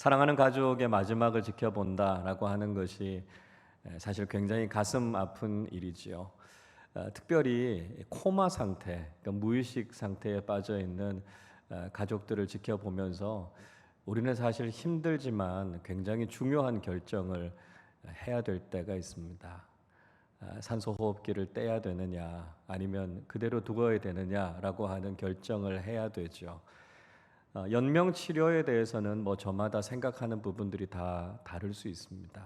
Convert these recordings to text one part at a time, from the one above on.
사랑하는 가족의 마지막을 지켜본다라고 하는 것이 사실 굉장히 가슴 아픈 일이지요. 특별히 코마 상태, 그러니까 무의식 상태에 빠져 있는 가족들을 지켜보면서 우리는 사실 힘들지만 굉장히 중요한 결정을 해야 될 때가 있습니다. 산소 호흡기를 떼야 되느냐, 아니면 그대로 두어야 되느냐라고 하는 결정을 해야 되죠. 연명 치료에 대해서는 저마다 생각하는 부분들이 다 다를 수 있습니다.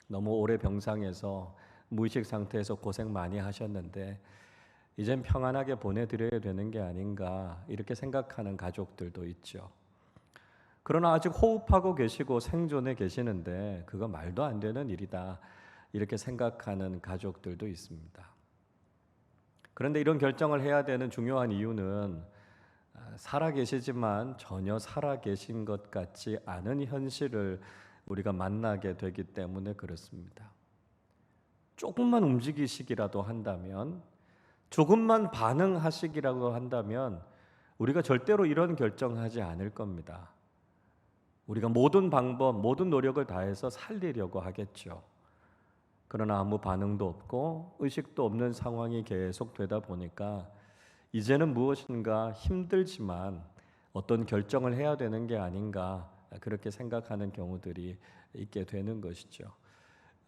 너무 오래 병상에서 무의식 상태에서 고생 많이 하셨는데 이젠 평안하게 보내드려야 되는 게 아닌가 이렇게 생각하는 가족들도 있죠. 그러나 아직 호흡하고 계시고 생존해 계시는데 그거 말도 안 되는 일이다 이렇게 생각하는 가족들도 있습니다. 그런데 이런 결정을 해야 되는 중요한 이유는 살아 계시지만 전혀 살아 계신 것 같지 않은 현실을 우리가 만나게 되기 때문에 그렇습니다. 조금만 움직이시기라도 한다면, 조금만 반응하시기라고 한다면 우리가 절대로 이런 결정하지 않을 겁니다. 우리가 모든 방법, 모든 노력을 다해서 살리려고 하겠죠. 그러나 아무 반응도 없고 의식도 없는 상황이 계속되다 보니까 이제는 무엇인가 힘들지만 어떤 결정을 해야 되는 게 아닌가 그렇게 생각하는 경우들이 있게 되는 것이죠.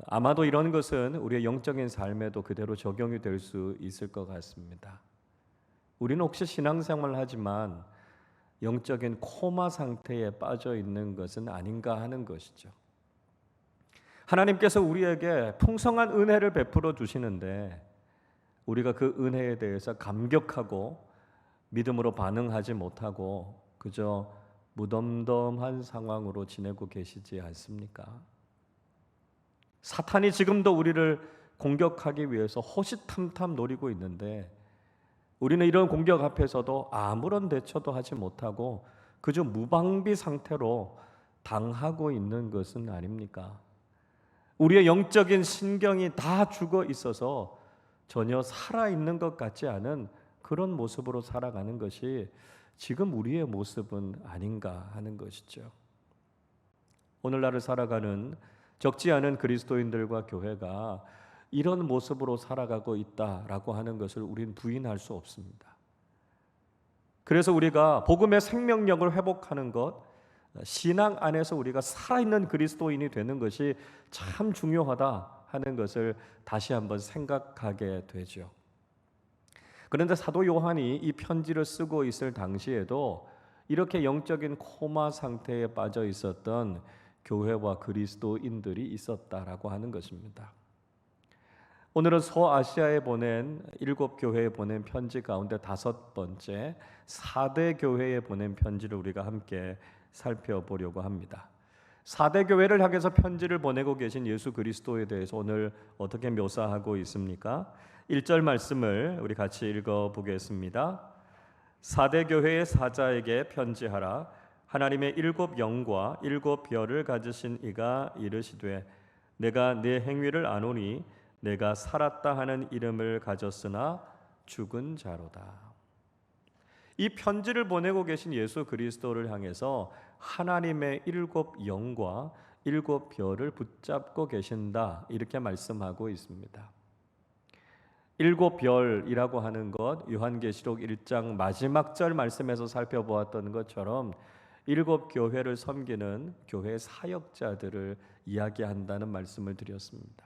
아마도 이런 것은 우리의 영적인 삶에도 그대로 적용이 될 수 있을 것 같습니다. 우리는 혹시 신앙생활을 하지만 영적인 코마 상태에 빠져 있는 것은 아닌가 하는 것이죠. 하나님께서 우리에게 풍성한 은혜를 베풀어 주시는데 우리가 그 은혜에 대해서 감격하고 믿음으로 반응하지 못하고 그저 무덤덤한 상황으로 지내고 계시지 않습니까? 사탄이 지금도 우리를 공격하기 위해서 호시탐탐 노리고 있는데 우리는 이런 공격 앞에서도 아무런 대처도 하지 못하고 그저 무방비 상태로 당하고 있는 것은 아닙니까? 우리의 영적인 신경이 다 죽어 있어서 전혀 살아있는 것 같지 않은 그런 모습으로 살아가는 것이 지금 우리의 모습은 아닌가 하는 것이죠. 오늘날을 살아가는 적지 않은 그리스도인들과 교회가 이런 모습으로 살아가고 있다라고 하는 것을 우리는 부인할 수 없습니다. 그래서 우리가 복음의 생명력을 회복하는 것, 신앙 안에서 우리가 살아있는 그리스도인이 되는 것이 참 중요하다 하는 것을 다시 한번 생각하게 되죠. 그런데 사도 요한이 이 편지를 쓰고 있을 당시에도 이렇게 영적인 코마 상태에 빠져 있었던 교회와 그리스도인들이 있었다라고 하는 것입니다. 오늘은 소아시아에 보낸 7교회에 보낸 편지 가운데 5번째 4대 교회에 보낸 편지를 우리가 함께 살펴보려고 합니다. 4대 교회를 향해서 편지를 보내고 계신 예수 그리스도에 대해서 오늘 어떻게 묘사하고 있습니까? 1절 말씀을 우리 같이 읽어보겠습니다. 4대 교회의 사자에게 편지하라. 하나님의 7 영과 7 별을 가지신 이가 이르시되 내가 네 행위를 아노니 내가 살았다 하는 이름을 가졌으나 죽은 자로다. 이 편지를 보내고 계신 예수 그리스도를 향해서 하나님의 7 영과 7 별을 붙잡고 계신다 이렇게 말씀하고 있습니다. 7 별이라고 하는 것 요한계시록 1장 마지막 절 말씀에서 살펴보았던 것처럼 7 교회를 섬기는 교회 사역자들을 이야기한다는 말씀을 드렸습니다.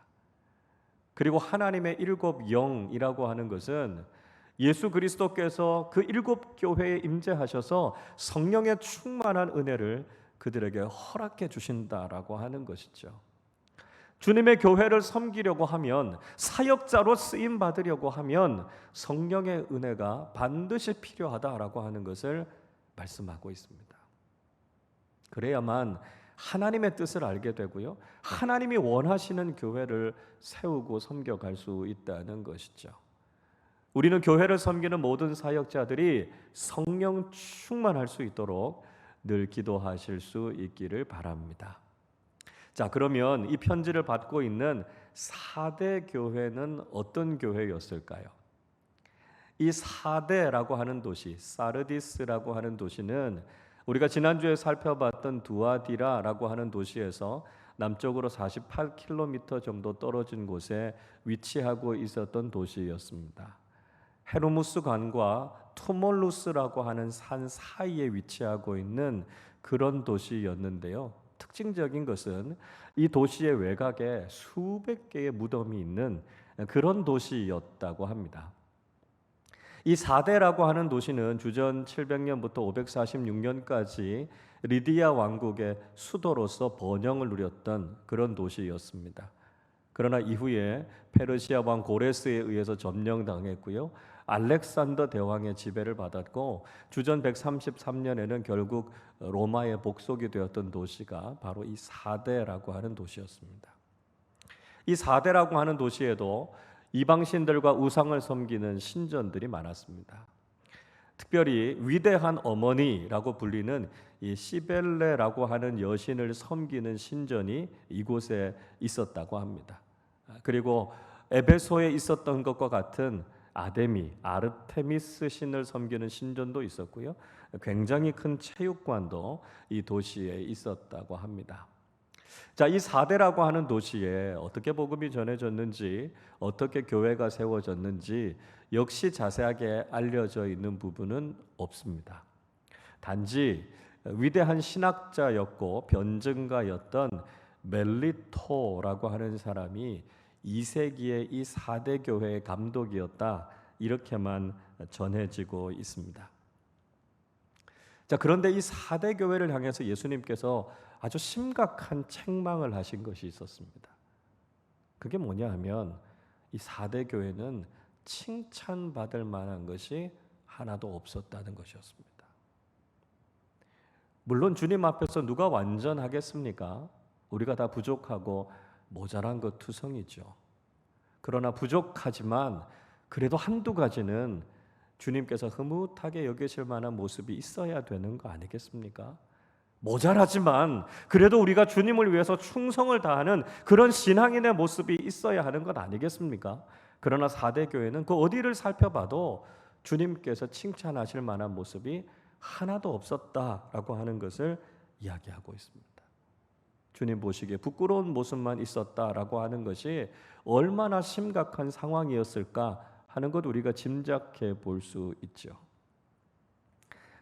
그리고 하나님의 7 영이라고 하는 것은 예수 그리스도께서 그 7 교회에 임재하셔서 성령의 충만한 은혜를 그들에게 허락해 주신다라고 하는 것이죠. 주님의 교회를 섬기려고 하면, 사역자로 쓰임 받으려고 하면 성령의 은혜가 반드시 필요하다라고 하는 것을 말씀하고 있습니다. 그래야만 하나님의 뜻을 알게 되고요, 하나님이 원하시는 교회를 세우고 섬겨갈 수 있다는 것이죠. 우리는 교회를 섬기는 모든 사역자들이 성령 충만할 수 있도록 늘 기도하실 수 있기를 바랍니다. 자, 그러면 이 편지를 받고 있는 4대 교회는 어떤 교회였을까요? 이 4대라고 하는 도시, 사르디스라고 하는 도시는 우리가 지난주에 살펴봤던 두아디라라고 하는 도시에서 남쪽으로 48km 정도 떨어진 곳에 위치하고 있었던 도시였습니다. 헤르무스 관과 투몰루스라고 하는 산 사이에 위치하고 있는 그런 도시였는데요. 특징적인 것은 이 도시의 외곽에 수백 개의 무덤이 있는 그런 도시였다고 합니다. 이 사대라고 하는 도시는 주전 700년부터 546년까지 리디아 왕국의 수도로서 번영을 누렸던 그런 도시였습니다. 그러나 이후에 페르시아 왕 고레스에 의해서 점령당했고요. 알렉산더 대왕의 지배를 받았고 주전 133년에는 결국 로마의 복속이 되었던 도시가 바로 이 사대라고 하는 도시였습니다. 이 사대라고 하는 도시에도 이방신들과 우상을 섬기는 신전들이 많았습니다. 특별히 위대한 어머니라고 불리는 이 시벨레라고 하는 여신을 섬기는 신전이 이곳에 있었다고 합니다. 그리고 에베소에 있었던 것과 같은 아르테미스 신을 섬기는 신전도 있었고요. 굉장히 큰 체육관도 이 도시에 있었다고 합니다. 자, 이 사대라고 하는 도시에 어떻게 복음이 전해졌는지, 어떻게 교회가 세워졌는지 역시 자세하게 알려져 있는 부분은 없습니다. 단지 위대한 신학자였고 변증가였던 멜리토라고 하는 사람이 2세기의 이 사대 교회의 감독이었다, 이렇게만 전해지고 있습니다. 자, 그런데 이 사대 교회를 향해서 예수님께서 아주 심각한 책망을 하신 것이 있었습니다. 그게 뭐냐 하면 이 사대 교회는 칭찬받을 만한 것이 하나도 없었다는 것이었습니다. 물론 주님 앞에서 누가 완전하겠습니까? 우리가 다 부족하고 모자란 것 투성이죠. 그러나 부족하지만 그래도 한두 가지는 주님께서 흐뭇하게 여기실 만한 모습이 있어야 되는 거 아니겠습니까? 모자라지만 그래도 우리가 주님을 위해서 충성을 다하는 그런 신앙인의 모습이 있어야 하는 것 아니겠습니까? 그러나 사대 교회는 그 어디를 살펴봐도 주님께서 칭찬하실 만한 모습이 하나도 없었다라고 하는 것을 이야기하고 있습니다. 주님 보시기에 부끄러운 모습만 있었다라고 하는 것이 얼마나 심각한 상황이었을까 하는 것 우리가 짐작해 볼 수 있죠.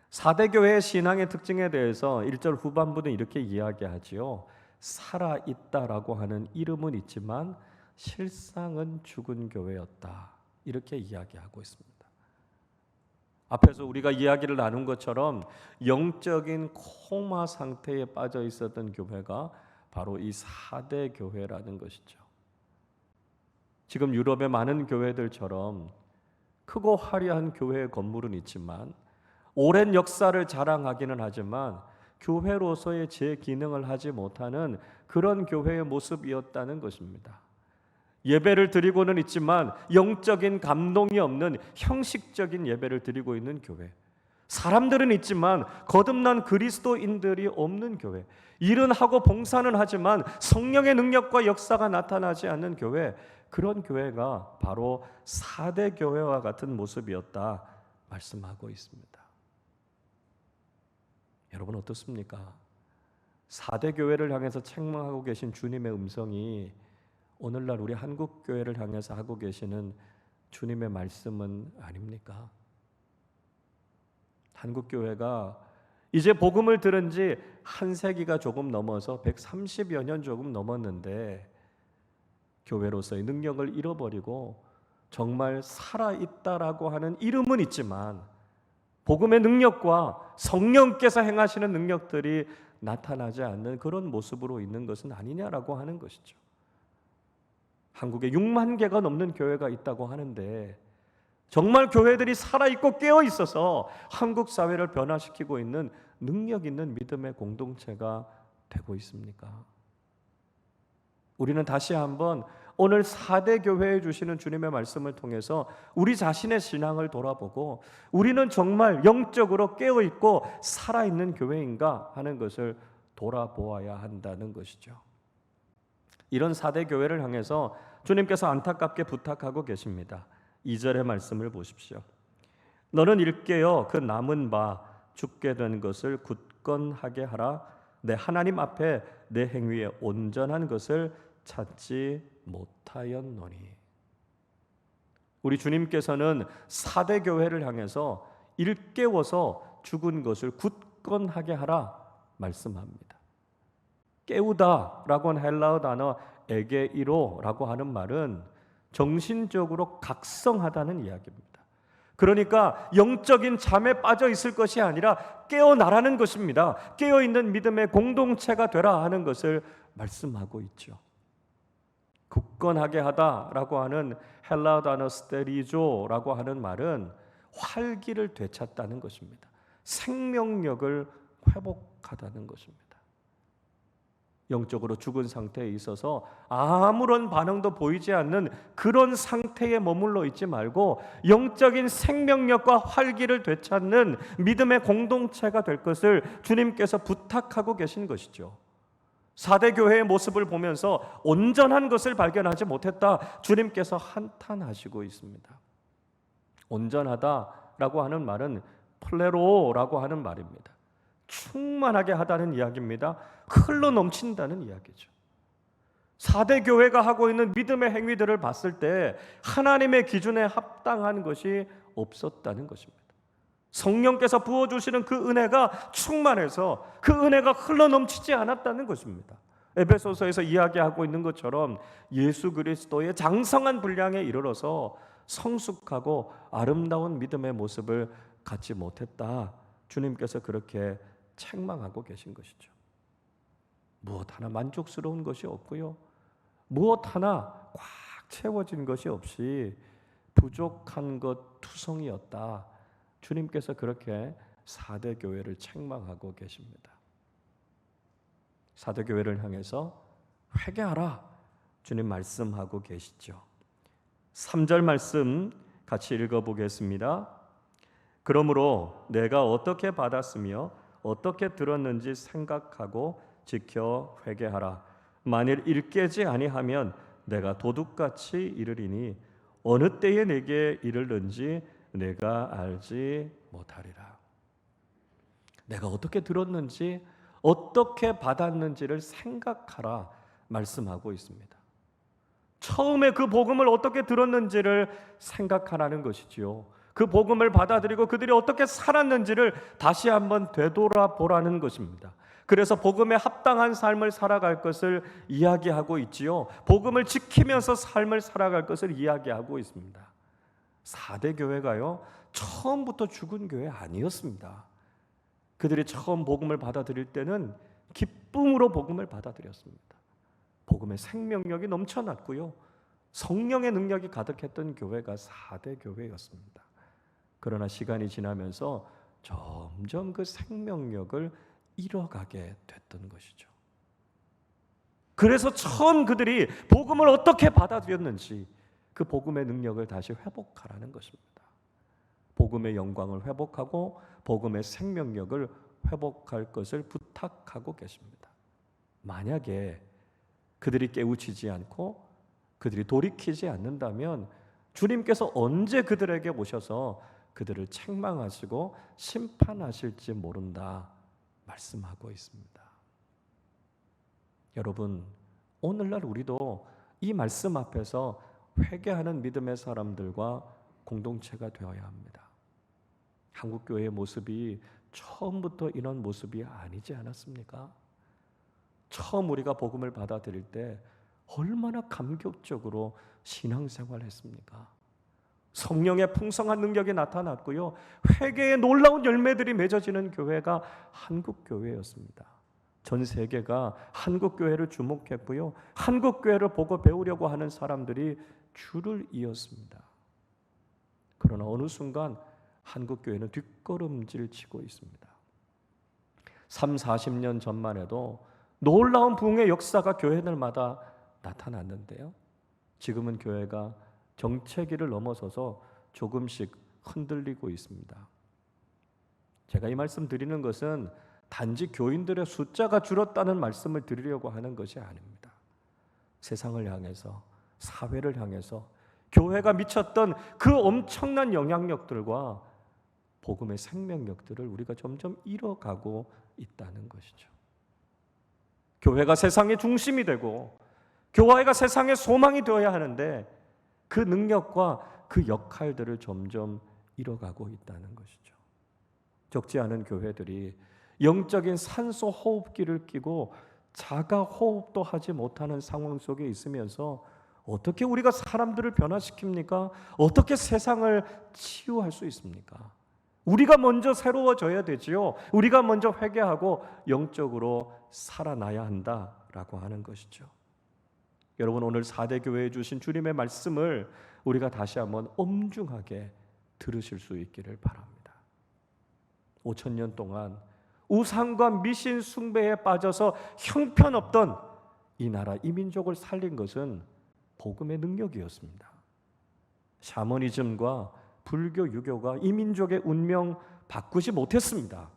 사대교회의 신앙의 특징에 대해서 1절 후반부는 이렇게 이야기하지요. 살아있다라고 하는 이름은 있지만 실상은 죽은 교회였다, 이렇게 이야기하고 있습니다. 앞에서 우리가 이야기를 나눈 것처럼 영적인 코마 상태에 빠져 있었던 교회가 바로 이 사대 교회라는 것이죠. 지금 유럽의 많은 교회들처럼 크고 화려한 교회의 건물은 있지만 오랜 역사를 자랑하기는 하지만 교회로서의 제 기능을 하지 못하는 그런 교회의 모습이었다는 것입니다. 예배를 드리고는 있지만 영적인 감동이 없는 형식적인 예배를 드리고 있는 교회. 사람들은 있지만 거듭난 그리스도인들이 없는 교회. 일은 하고 봉사는 하지만 성령의 능력과 역사가 나타나지 않는 교회. 그런 교회가 바로 사대 교회와 같은 모습이었다 말씀하고 있습니다. 여러분 어떻습니까? 사대 교회를 향해서 책망하고 계신 주님의 음성이 오늘날 우리 한국 교회를 향해서 하고 계시는 주님의 말씀은 아닙니까? 한국 교회가 이제 복음을 들은 지 한 세기가 조금 넘어서 130여 년 조금 넘었는데 교회로서의 능력을 잃어버리고 정말 살아있다라고 하는 이름은 있지만 복음의 능력과 성령께서 행하시는 능력들이 나타나지 않는 그런 모습으로 있는 것은 아니냐라고 하는 것이죠. 한국에 6만 개가 넘는 교회가 있다고 하는데 정말 교회들이 살아있고 깨어있어서 한국 사회를 변화시키고 있는 능력 있는 믿음의 공동체가 되고 있습니까? 우리는 다시 한번 오늘 4대 교회에 주시는 주님의 말씀을 통해서 우리 자신의 신앙을 돌아보고 우리는 정말 영적으로 깨어있고 살아있는 교회인가 하는 것을 돌아보아야 한다는 것이죠. 이런 4대 교회를 향해서 주님께서 안타깝게 부탁하고 계십니다. 2절의 말씀을 보십시오. 너는 일깨어 그 남은 바 죽게 된 것을 굳건하게 하라. 내 하나님 앞에 내 행위에 온전한 것을 찾지 못하였노니. 우리 주님께서는 4대 교회를 향해서 일깨워서 죽은 것을 굳건하게 하라 말씀합니다. 깨우다라고 하는 헬라어 단어 에게이로라고 하는 말은 정신적으로 각성하다는 이야기입니다. 그러니까 영적인 잠에 빠져 있을 것이 아니라 깨어나라는 것입니다. 깨어있는 믿음의 공동체가 되라 하는 것을 말씀하고 있죠. 굳건하게 하다라고 하는 헬라어 단어 스테리조라고 하는 말은 활기를 되찾다는 것입니다. 생명력을 회복하다는 것입니다. 영적으로 죽은 상태에 있어서 아무런 반응도 보이지 않는 그런 상태에 머물러 있지 말고 영적인 생명력과 활기를 되찾는 믿음의 공동체가 될 것을 주님께서 부탁하고 계신 것이죠. 4대 교회의 모습을 보면서 온전한 것을 발견하지 못했다, 주님께서 한탄하시고 있습니다. 온전하다라고 하는 말은 플레로라고 하는 말입니다. 충만하게 하다는 이야기입니다. 흘러 넘친다는 이야기죠. 4대 교회가 하고 있는 믿음의 행위들을 봤을 때 하나님의 기준에 합당한 것이 없었다는 것입니다. 성령께서 부어주시는 그 은혜가 충만해서 그 은혜가 흘러 넘치지 않았다는 것입니다. 에베소서에서 이야기하고 있는 것처럼 예수 그리스도의 장성한 분량에 이르러서 성숙하고 아름다운 믿음의 모습을 갖지 못했다, 주님께서 그렇게 책망하고 계신 것이죠. 무엇 하나 만족스러운 것이 없고요, 무엇 하나 꽉 채워진 것이 없이 부족한 것 투성이었다, 주님께서 그렇게 4대 교회를 책망하고 계십니다. 4대 교회를 향해서 회개하라, 주님 말씀하고 계시죠. 3절 말씀 같이 읽어보겠습니다. 그러므로 내가 어떻게 받았으며 어떻게 들었는지 생각하고 지켜 회개하라. 만일 일깨지 아니하면 내가 도둑같이 이르리니 어느 때에 내게 이르는지 내가 알지 못하리라. 내가 어떻게 들었는지 어떻게 받았는지를 생각하라 말씀하고 있습니다. 처음에 그 복음을 어떻게 들었는지를 생각하라는 것이지요. 그 복음을 받아들이고 그들이 어떻게 살았는지를 다시 한번 되돌아보라는 것입니다. 그래서 복음에 합당한 삶을 살아갈 것을 이야기하고 있지요. 복음을 지키면서 삶을 살아갈 것을 이야기하고 있습니다. 4대 교회가요, 처음부터 죽은 교회 아니었습니다. 그들이 처음 복음을 받아들일 때는 기쁨으로 복음을 받아들였습니다. 복음의 생명력이 넘쳐났고요, 성령의 능력이 가득했던 교회가 4대 교회였습니다. 그러나 시간이 지나면서 점점 그 생명력을 잃어가게 됐던 것이죠. 그래서 처음 그들이 복음을 어떻게 받아들였는지 그 복음의 능력을 다시 회복하라는 것입니다. 복음의 영광을 회복하고 복음의 생명력을 회복할 것을 부탁하고 계십니다. 만약에 그들이 깨우치지 않고 그들이 돌이키지 않는다면 주님께서 언제 그들에게 오셔서 그들을 책망하시고 심판하실지 모른다 말씀하고 있습니다. 여러분, 오늘날 우리도 이 말씀 앞에서 회개하는 믿음의 사람들과 공동체가 되어야 합니다. 한국교회의 모습이 처음부터 이런 모습이 아니지 않았습니까? 처음 우리가 복음을 받아들일 때 얼마나 감격적으로 신앙생활을 했습니까? 성령의 풍성한 능력이 나타났고요, 회개의 놀라운 열매들이 맺어지는 교회가 한국교회였습니다. 전 세계가 한국교회를 주목했고요, 한국교회를 보고 배우려고 하는 사람들이 줄을 이었습니다. 그러나 어느 순간 한국교회는 뒷걸음질 치고 있습니다. 30-40년 전만 해도 놀라운 부흥의 역사가 교회들마다 나타났는데요, 지금은 교회가 정체기를 넘어서서 조금씩 흔들리고 있습니다. 제가 이 말씀 드리는 것은 단지 교인들의 숫자가 줄었다는 말씀을 드리려고 하는 것이 아닙니다. 세상을 향해서, 사회를 향해서 교회가 미쳤던 그 엄청난 영향력들과 복음의 생명력들을 우리가 점점 잃어가고 있다는 것이죠. 교회가 세상의 중심이 되고 교회가 세상의 소망이 되어야 하는데 그 능력과 그 역할들을 점점 잃어가고 있다는 것이죠. 적지 않은 교회들이 영적인 산소 호흡기를 끼고 자가 호흡도 하지 못하는 상황 속에 있으면서 어떻게 우리가 사람들을 변화시킵니까? 어떻게 세상을 치유할 수 있습니까? 우리가 먼저 새로워져야 되지요. 우리가 먼저 회개하고 영적으로 살아나야 한다라고 하는 것이죠. 여러분, 오늘 4대 교회에 주신 주님의 말씀을 우리가 다시 한번 엄중하게 들으실 수 있기를 바랍니다. 5,000년 동안 우상과 미신 숭배에 빠져서 형편없던 이 나라, 이 민족을 살린 것은 복음의 능력이었습니다. 샤머니즘과 불교, 유교가 이 민족의 운명 바꾸지 못했습니다.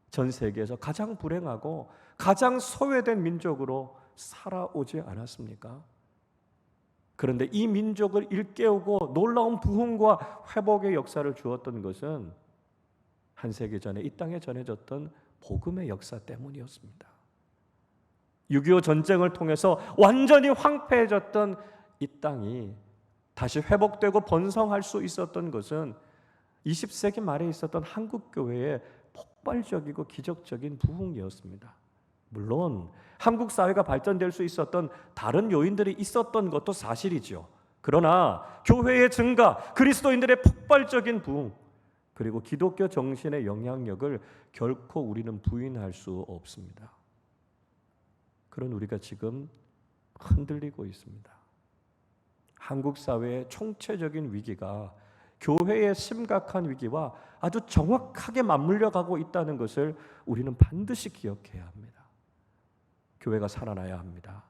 전 세계에서 가장 불행하고 가장 소외된 민족으로 살아오지 않았습니까? 그런데 이 민족을 일깨우고 놀라운 부흥과 회복의 역사를 주었던 것은 한 세기 전에 이 땅에 전해졌던 복음의 역사 때문이었습니다. 6.25 전쟁을 통해서 완전히 황폐해졌던 이 땅이 다시 회복되고 번성할 수 있었던 것은 20세기 말에 있었던 한국교회의 폭발적이고 기적적인 부흥이었습니다. 물론 한국 사회가 발전될 수 있었던 다른 요인들이 있었던 것도 사실이죠. 그러나 교회의 증가, 그리스도인들의 폭발적인 부흥, 그리고 기독교 정신의 영향력을 결코 우리는 부인할 수 없습니다. 그런 우리가 지금 흔들리고 있습니다. 한국 사회의 총체적인 위기가 교회의 심각한 위기와 아주 정확하게 맞물려 가고 있다는 것을 우리는 반드시 기억해야 합니다. 교회가 살아나야 합니다.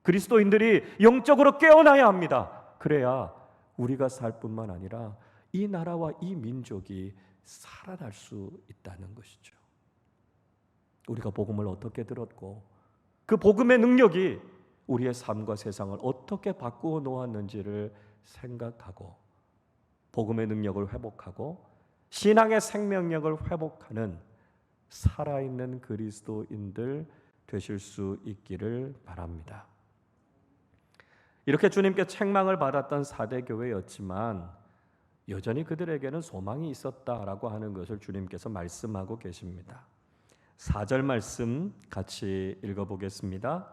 그리스도인들이 영적으로 깨어나야 합니다. 그래야 우리가 살 뿐만 아니라 이 나라와 이 민족이 살아날 수 있다는 것이죠. 우리가 복음을 어떻게 들었고 그 복음의 능력이 우리의 삶과 세상을 어떻게 바꾸어 놓았는지를 생각하고 복음의 능력을 회복하고 신앙의 생명력을 회복하는 살아있는 그리스도인들 되실 수 있기를 바랍니다. 이렇게 주님께 책망을 받았던 4대 교회였지만 여전히 그들에게는 소망이 있었다라고 하는 것을 주님께서 말씀하고 계십니다. 4절 말씀 같이 읽어보겠습니다.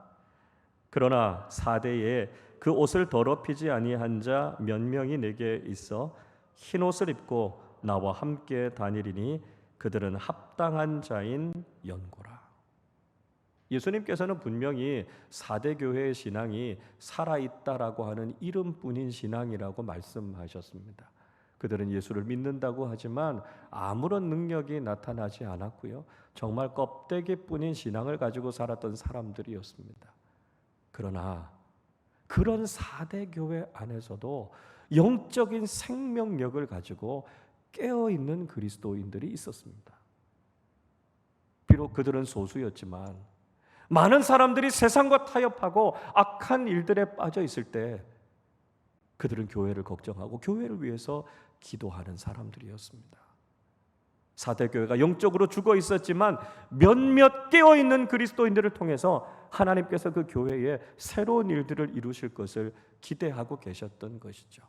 그러나 4대에 그 옷을 더럽히지 아니한 자 몇 명이 내게 있어 흰 옷을 입고 나와 함께 다니리니 그들은 합당한 자인 연고라. 예수님께서는 분명히 4대 교회의 신앙이 살아있다라고 하는 이름뿐인 신앙이라고 말씀하셨습니다. 그들은 예수를 믿는다고 하지만 아무런 능력이 나타나지 않았고요. 정말 껍데기뿐인 신앙을 가지고 살았던 사람들이었습니다. 그러나 그런 4대 교회 안에서도 영적인 생명력을 가지고 깨어있는 그리스도인들이 있었습니다. 비록 그들은 소수였지만 많은 사람들이 세상과 타협하고 악한 일들에 빠져 있을 때 그들은 교회를 걱정하고 교회를 위해서 기도하는 사람들이었습니다. 4대 교회가 영적으로 죽어 있었지만 몇몇 깨어있는 그리스도인들을 통해서 하나님께서 그 교회에 새로운 일들을 이루실 것을 기대하고 계셨던 것이죠.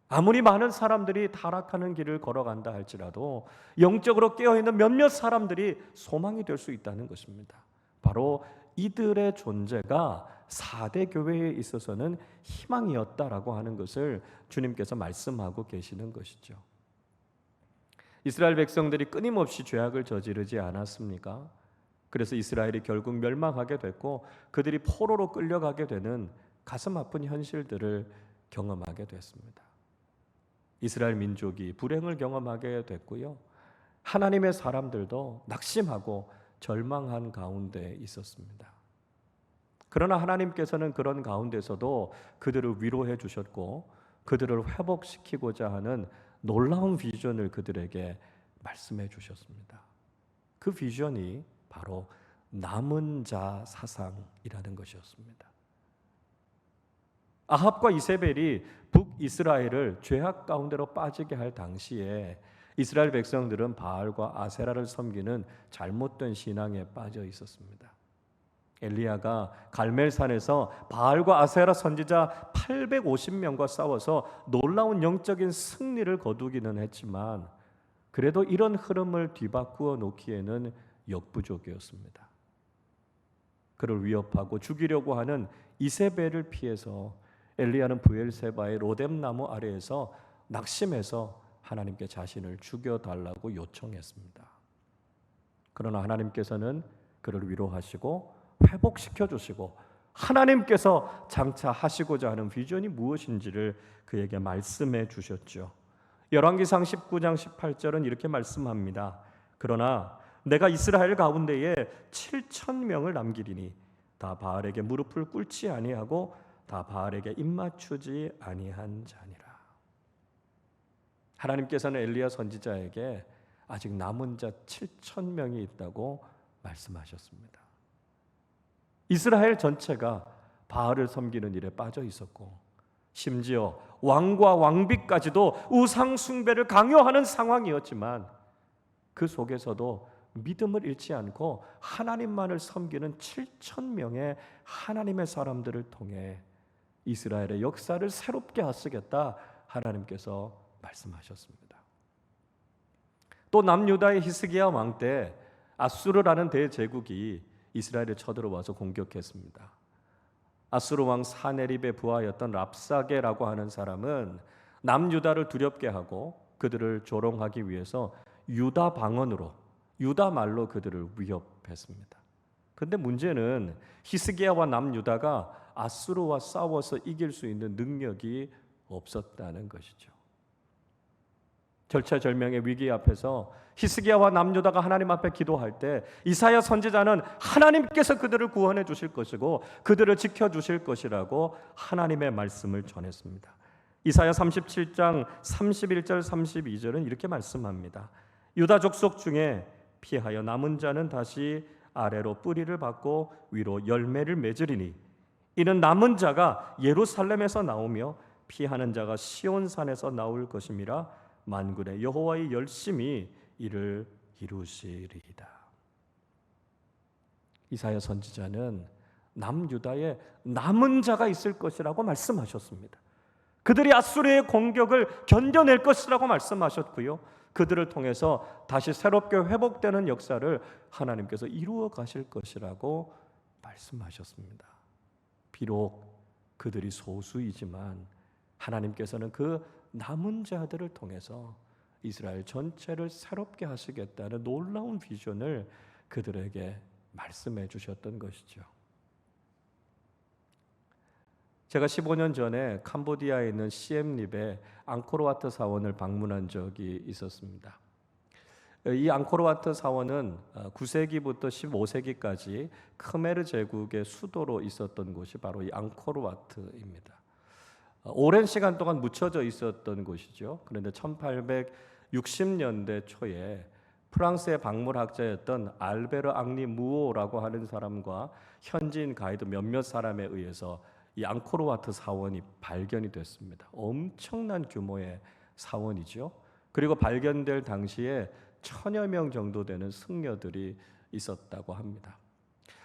아무리 많은 사람들이 타락하는 길을 걸어간다 할지라도 영적으로 깨어있는 몇몇 사람들이 소망이 될 수 있다는 것입니다. 바로 이들의 존재가 4대 교회에 있어서는 희망이었다라고 하는 것을 주님께서 말씀하고 계시는 것이죠. 이스라엘 백성들이 끊임없이 죄악을 저지르지 않았습니까? 그래서 이스라엘이 결국 멸망하게 됐고 그들이 포로로 끌려가게 되는 가슴 아픈 현실들을 경험하게 됐습니다. 이스라엘 민족이 불행을 경험하게 됐고요. 하나님의 사람들도 낙심하고 절망한 가운데 있었습니다. 그러나 하나님께서는 그런 가운데서도 그들을 위로해 주셨고 그들을 회복시키고자 하는 놀라운 비전을 그들에게 말씀해 주셨습니다. 그 비전이 바로 남은 자 사상이라는 것이었습니다. 아합과 이세벨이 북이스라엘을 죄악 가운데로 빠지게 할 당시에 이스라엘 백성들은 바알과 아세라를 섬기는 잘못된 신앙에 빠져 있었습니다. 엘리야가 갈멜산에서 바알과 아세라 선지자 850명과 싸워서 놀라운 영적인 승리를 거두기는 했지만 그래도 이런 흐름을 뒤바꾸어 놓기에는 역부족이었습니다. 그를 위협하고 죽이려고 하는 이세벨을 피해서 엘리야는 브엘세바의 로뎀나무 아래에서 낙심해서 하나님께 자신을 죽여달라고 요청했습니다. 그러나 하나님께서는 그를 위로하시고 회복시켜 주시고 하나님께서 장차 하시고자 하는 비전이 무엇인지를 그에게 말씀해 주셨죠. 열왕기상 19장 18절은 이렇게 말씀합니다. 그러나 내가 이스라엘 가운데에 7,000명을 남기리니 다 바알에게 무릎을 꿇지 아니하고 다 바알에게 입맞추지 아니한 자니라. 하나님께서는 엘리야 선지자에게 아직 남은 자 7,000명이 있다고 말씀하셨습니다. 이스라엘 전체가 바알을 섬기는 일에 빠져 있었고 심지어 왕과 왕비까지도 우상 숭배를 강요하는 상황이었지만 그 속에서도 믿음을 잃지 않고 하나님만을 섬기는 7,000명의 하나님의 사람들을 통해 이스라엘의 역사를 새롭게 하시겠다 하나님께서 말씀하셨습니다. 또 남유다의 히스기야 왕 때 아수르라는 대제국이 이스라엘에 쳐들어와서 공격했습니다. 아수르 왕 사네립의 부하였던 랍사게라고 하는 사람은 남유다를 두렵게 하고 그들을 조롱하기 위해서 유다 방언으로 유다 말로 그들을 위협했습니다. 그런데 문제는 히스기야와 남유다가 아수르와 싸워서 이길 수 있는 능력이 없었다는 것이죠. 절체절명의 위기 앞에서 히스기야와 남유다가 하나님 앞에 기도할 때 이사야 선지자는 하나님께서 그들을 구원해 주실 것이고 그들을 지켜 주실 것이라고 하나님의 말씀을 전했습니다. 이사야 37장 31절 32절은 이렇게 말씀합니다. 유다 족속 중에 피하여 남은 자는 다시 아래로 뿌리를 받고 위로 열매를 맺으리니 이는 남은 자가 예루살렘에서 나오며 피하는 자가 시온산에서 나올 것임이라 만군의 여호와의 열심히 이를 이루시리이다. 이사야 선지자는 남유다에 남은 자가 있을 것이라고 말씀하셨습니다. 그들이 아수르의 공격을 견뎌낼 것이라고 말씀하셨고요. 그들을 통해서 다시 새롭게 회복되는 역사를 하나님께서 이루어 가실 것이라고 말씀하셨습니다. 비록 그들이 소수이지만 하나님께서는 그 남은 자들을 통해서 이스라엘 전체를 새롭게 하시겠다는 놀라운 비전을 그들에게 말씀해 주셨던 것이죠. 제가 15년 전에 캄보디아에 있는 시엠립의 앙코르와트 사원을 방문한 적이 있었습니다. 이 앙코르와트 사원은 9세기부터 15세기까지 크메르 제국의 수도로 있었던 곳이 바로 이 앙코르와트입니다. 오랜 시간 동안 묻혀져 있었던 곳이죠. 그런데 1860년대 초에 프랑스의 박물학자였던 알베르 앙리 무오라고 하는 사람과 현지인 가이드 몇몇 사람에 의해서 이 앙코르와트 사원이 발견이 됐습니다. 엄청난 규모의 사원이죠. 그리고 발견될 당시에 1,000여 명 정도 되는 승려들이 있었다고 합니다.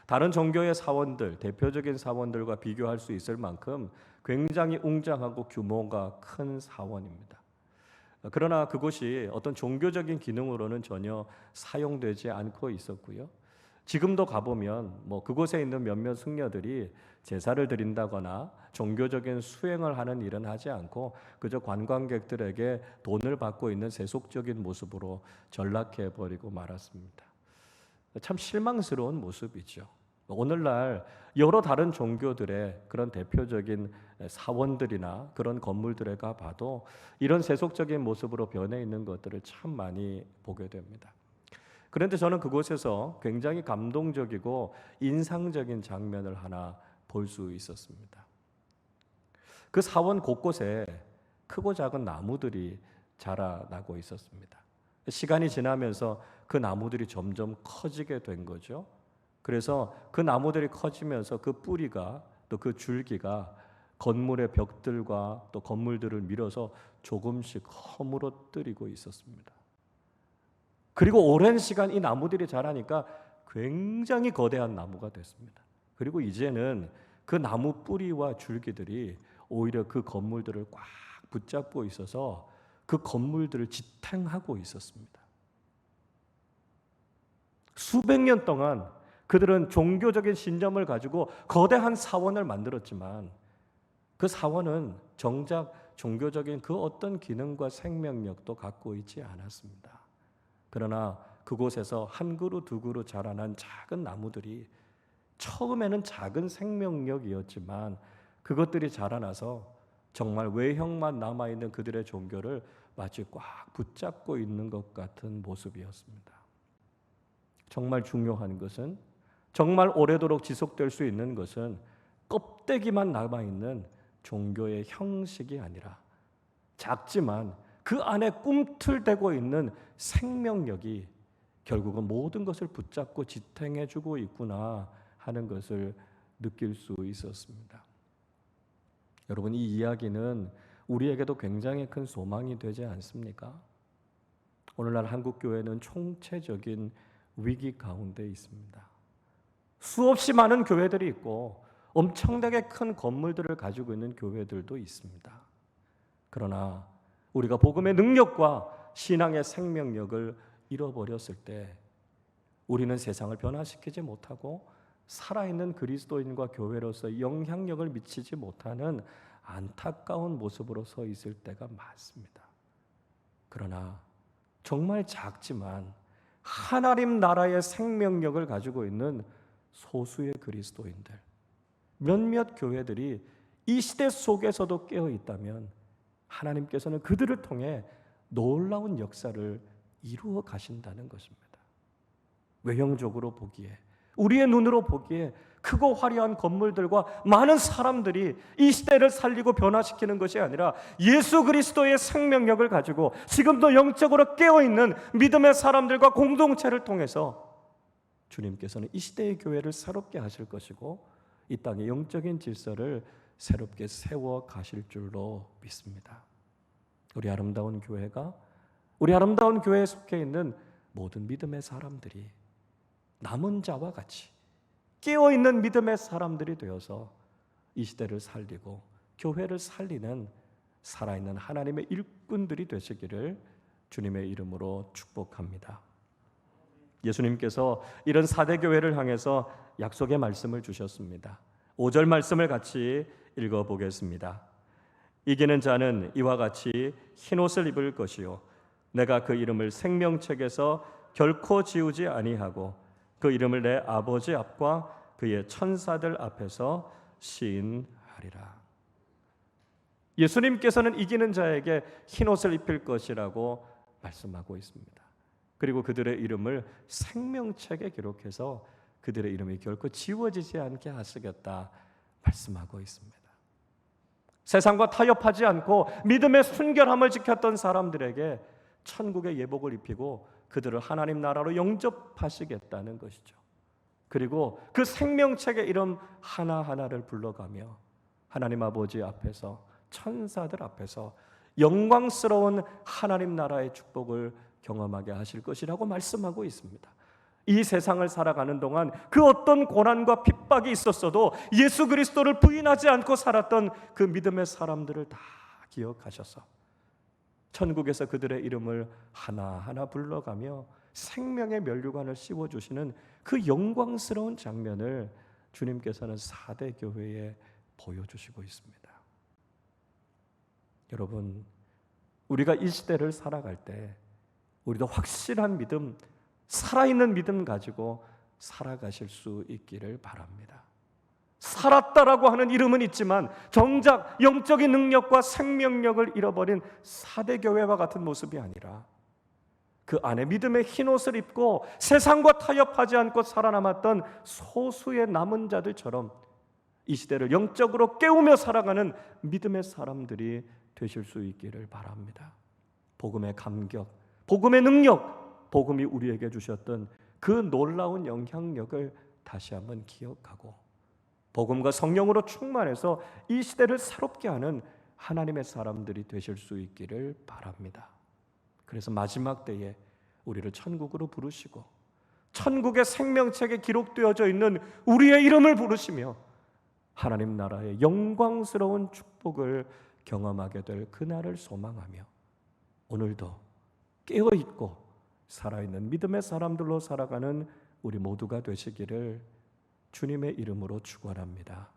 다른 종교의 사원들, 대표적인 사원들과 비교할 수 있을 만큼 굉장히 웅장하고 규모가 큰 사원입니다. 그러나 그곳이 어떤 종교적인 기능으로는 전혀 사용되지 않고 있었고요. 지금도 가보면 그곳에 있는 몇몇 승려들이 제사를 드린다거나 종교적인 수행을 하는 일은 하지 않고 그저 관광객들에게 돈을 받고 있는 세속적인 모습으로 전락해 버리고 말았습니다. 참 실망스러운 모습이죠. 오늘날 여러 다른 종교들의 그런 대표적인 사원들이나 그런 건물들에 가 봐도 이런 세속적인 모습으로 변해 있는 것들을 참 많이 보게 됩니다. 그런데 저는 그곳에서 굉장히 감동적이고 인상적인 장면을 하나 볼 수 있었습니다. 그 사원 곳곳에 크고 작은 나무들이 자라나고 있었습니다. 시간이 지나면서 그 나무들이 점점 커지게 된 거죠. 그래서 그 나무들이 커지면서 그 뿌리가 또 그 줄기가 건물의 벽들과 또 건물들을 밀어서 조금씩 허물어뜨리고 있었습니다. 그리고 오랜 시간 이 나무들이 자라니까 굉장히 거대한 나무가 됐습니다. 그리고 이제는 그 나무 뿌리와 줄기들이 오히려 그 건물들을 꽉 붙잡고 있어서 그 건물들을 지탱하고 있었습니다. 수백 년 동안 그들은 종교적인 신념을 가지고 거대한 사원을 만들었지만 그 사원은 정작 종교적인 그 어떤 기능과 생명력도 갖고 있지 않았습니다. 그러나 그곳에서 한 그루 두 그루 자라난 작은 나무들이 처음에는 작은 생명력이었지만 그것들이 자라나서 정말 외형만 남아있는 그들의 종교를 마치 꽉 붙잡고 있는 것 같은 모습이었습니다. 정말 중요한 것은, 정말 오래도록 지속될 수 있는 것은 껍데기만 남아있는 종교의 형식이 아니라 작지만 그 안에 꿈틀대고 있는 생명력이 결국은 모든 것을 붙잡고 지탱해주고 있구나 하는 것을 느낄 수 있었습니다. 여러분, 이 이야기는 우리에게도 굉장히 큰 소망이 되지 않습니까? 오늘날 한국교회는 총체적인 위기 가운데 있습니다. 수없이 많은 교회들이 있고 엄청나게 큰 건물들을 가지고 있는 교회들도 있습니다. 그러나 우리가 복음의 능력과 신앙의 생명력을 잃어버렸을 때 우리는 세상을 변화시키지 못하고 살아있는 그리스도인과 교회로서 영향력을 미치지 못하는 안타까운 모습으로 서 있을 때가 많습니다. 그러나 정말 작지만 하나님 나라의 생명력을 가지고 있는 소수의 그리스도인들, 몇몇 교회들이 이 시대 속에서도 깨어 있다면 하나님께서는 그들을 통해 놀라운 역사를 이루어 가신다는 것입니다. 외형적으로 보기에, 우리의 눈으로 보기에 크고 화려한 건물들과 많은 사람들이 이 시대를 살리고 변화시키는 것이 아니라 예수 그리스도의 생명력을 가지고 지금도 영적으로 깨어있는 믿음의 사람들과 공동체를 통해서 주님께서는 이 시대의 교회를 새롭게 하실 것이고 이 땅의 영적인 질서를 새롭게 세워 가실 줄로 믿습니다. 우리 아름다운 교회가, 우리 아름다운 교회에 속해 있는 모든 믿음의 사람들이 남은 자와 같이 깨어있는 믿음의 사람들이 되어서 이 시대를 살리고 교회를 살리는 살아있는 하나님의 일꾼들이 되시기를 주님의 이름으로 축복합니다. 예수님께서 이런 사대교회를 향해서 약속의 말씀을 주셨습니다. 5절 말씀을 같이 읽어보겠습니다. 이기는 자는 이와 같이 흰옷을 입을 것이요 내가 그 이름을 생명책에서 결코 지우지 아니하고 그 이름을 내 아버지 앞과 그의 천사들 앞에서 시인하리라. 예수님께서는 이기는 자에게 흰옷을 입힐 것이라고 말씀하고 있습니다. 그리고 그들의 이름을 생명책에 기록해서 그들의 이름이 결코 지워지지 않게 하시겠다 말씀하고 있습니다. 세상과 타협하지 않고 믿음의 순결함을 지켰던 사람들에게 천국의 예복을 입히고 그들을 하나님 나라로 영접하시겠다는 것이죠. 그리고 그 생명책의 이름 하나하나를 불러가며 하나님 아버지 앞에서, 천사들 앞에서 영광스러운 하나님 나라의 축복을 경험하게 하실 것이라고 말씀하고 있습니다. 이 세상을 살아가는 동안 그 어떤 고난과 핍박이 있었어도 예수 그리스도를 부인하지 않고 살았던 그 믿음의 사람들을 다 기억하셔서 천국에서 그들의 이름을 하나하나 불러가며 생명의 면류관을 씌워주시는 그 영광스러운 장면을 주님께서는 4대 교회에 보여주시고 있습니다. 여러분, 우리가 이 시대를 살아갈 때 우리도 확실한 믿음, 살아있는 믿음 가지고 살아가실 수 있기를 바랍니다. 살았다라고 하는 이름은 있지만 정작 영적인 능력과 생명력을 잃어버린 4대 교회와 같은 모습이 아니라 그 안에 믿음의 흰옷을 입고 세상과 타협하지 않고 살아남았던 소수의 남은 자들처럼 이 시대를 영적으로 깨우며 살아가는 믿음의 사람들이 되실 수 있기를 바랍니다. 복음의 감격, 복음의 능력, 복음이 우리에게 주셨던 그 놀라운 영향력을 다시 한번 기억하고 복음과 성령으로 충만해서 이 시대를 새롭게 하는 하나님의 사람들이 되실 수 있기를 바랍니다. 그래서 마지막 때에 우리를 천국으로 부르시고 천국의 생명책에 기록되어져 있는 우리의 이름을 부르시며 하나님 나라의 영광스러운 축복을 경험하게 될 그날을 소망하며 오늘도 깨어있고 살아있는 믿음의 사람들로 살아가는 우리 모두가 되시기를 주님의 이름으로 축원합니다.